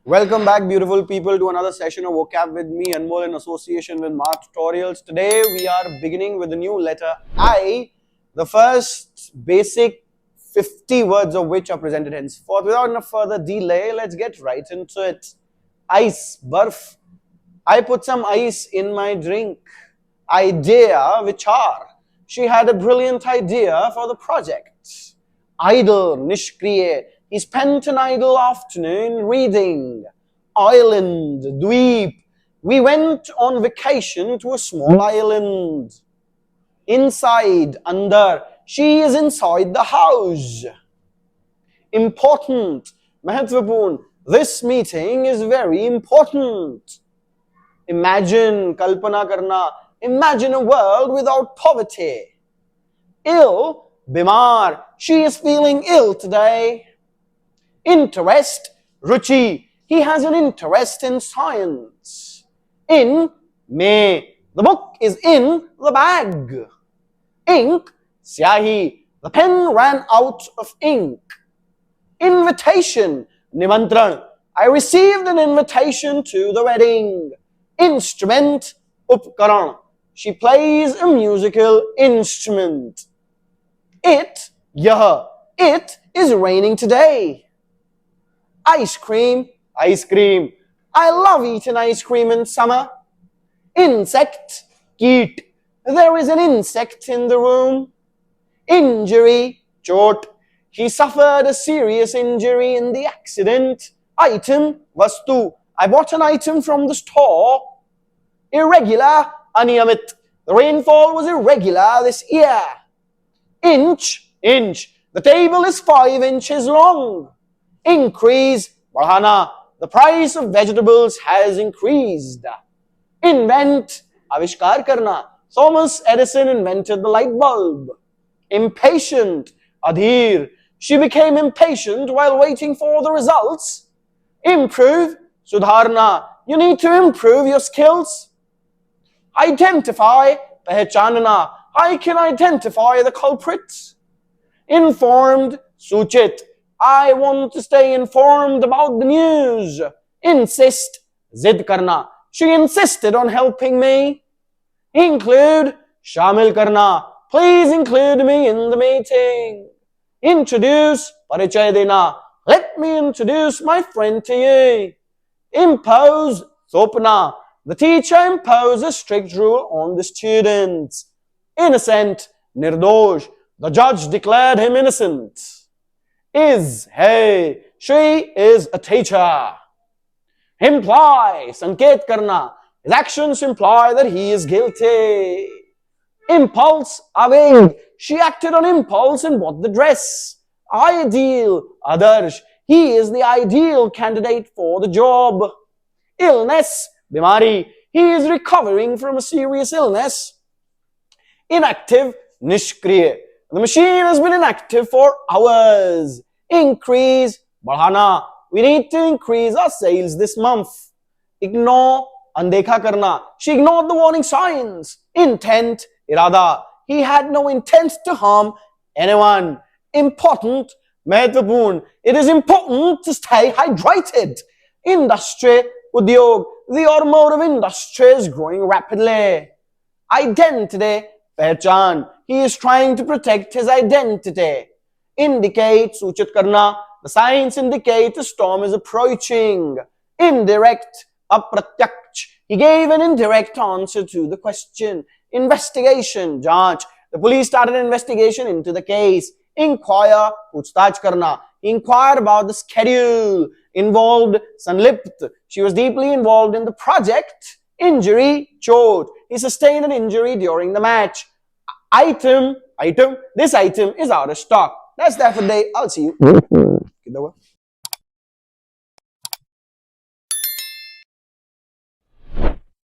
Welcome back, beautiful people, to another session of vocab with me, Anmol, in association with Mark Tutorials. Today we are beginning with the new letter I, the first basic 50 words of which are presented henceforth. Without enough further delay, let's get right into it. Ice, barf. I put some ice in my drink. Idea, vichar. She had a brilliant idea for the project. Idle, nishkriye. He spent an idle afternoon reading. Island, dweep. We went on vacation to a small island. Inside, andar. She is inside the house. Important, mahatvapurn. This meeting is very important. Imagine, kalpana karna. Imagine a world without poverty. Ill, bimar. She is feeling ill today. Interest, ruchi. He has an interest in science. In, may. The book is in the bag. Ink, syahi. The pen ran out of ink. Invitation, nimantran. I received an invitation to the wedding. Instrument, upkaran. She plays a musical instrument. It, yah. It is raining today. Ice cream, ice cream. I love eating ice cream in summer. Insect, keet. There is an insect in the room. Injury, chot. He suffered a serious injury in the accident. Item, vastu. I bought an item from the store. Irregular, aniyamit. The rainfall was irregular this year. Inch, inch. The table is 5 inches long. Increase, बढ़ाना. The price of vegetables has increased. Invent, आविष्कार करना. Thomas Edison invented the light bulb. Impatient, adhir. She became impatient while waiting for the results. Improve, sudharna. You need to improve your skills. Identify, pehchanna. I can identify the culprits. Informed, suchit. I want to stay informed about the news. Insist, zid karna. She insisted on helping me. Include, shamil karna. Please include me in the meeting. Introduce, parichay dena. Let me introduce my friend to you. Impose, thopna. The teacher imposed a strict rule on the students. Innocent, nirdosh. The judge declared him innocent. Is, hey, she is a teacher. Imply, sanket karna. His actions imply that he is guilty. Impulse, aveng. She acted on impulse and bought the dress. Ideal, adarsh. He is the ideal candidate for the job. Illness, bimari. He is recovering from a serious illness. Inactive, nishkriya. The machine has been inactive for hours. Increase, बढ़ाना. We need to increase our sales this month. Ignore, अनदेखा करना. She ignored the warning signs. Intent, irada. He had no intent to harm anyone. Important, महत्वपूर्ण. It is important to stay hydrated. Industry, udyog. The automotive industry is growing rapidly. Identity, pehchan. He is trying to protect his identity. Indicate, सूचित करना. The signs indicate a storm is approaching. Indirect, अप्रत्यक्ष. He gave an indirect answer to the question. Investigation, जांच. The police started an investigation into the case. Inquire, पूछताछ करना. He inquired about the schedule. Involved, संलिप्त. She was deeply involved in the project. Injury, chot. He sustained an injury during the match. Item. This item is out of stock. That's that for today. I'll see you.